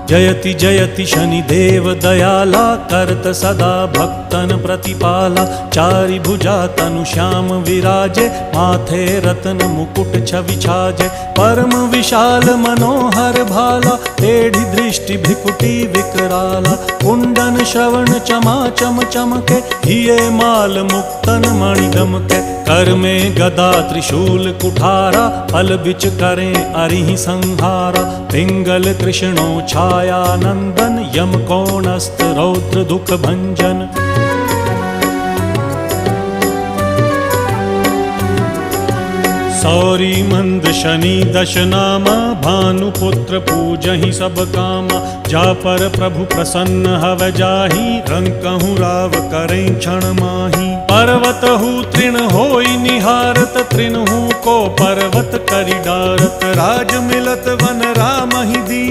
जयति जयति शनिदेव दयाला, करत सदा भक्तन प्रतिपाला। चारि भुजा तनु श्याम विराजे, माथे रत्न मुकुट छवि छाजे। परम विशाल मनोहर भाला, टेढ़ी दृष्टि भ्रिकुटी विकराला। कुंडन श्रवण चमाचम चमके, हिये माल मुक्तन मणि दमके। कर में गदा त्रिशूल कुठारा, फल बिच करें अरिहि संहारा। पिंगल कृष्णो छाया नंदन, यम कोणस्थ रौद्र दुख भंजन। सौरी मंद शनि दश नामा, भानुपुत्र पूजहि सब कामा। जा पर प्रभु प्रसन्न हव जाहि, रंकहु राव करें क्षण माही। पर्वत हु तृण होई निहारत, तृण हु को पर्वत करि डारत। राज मिलत वन राम ही दीन,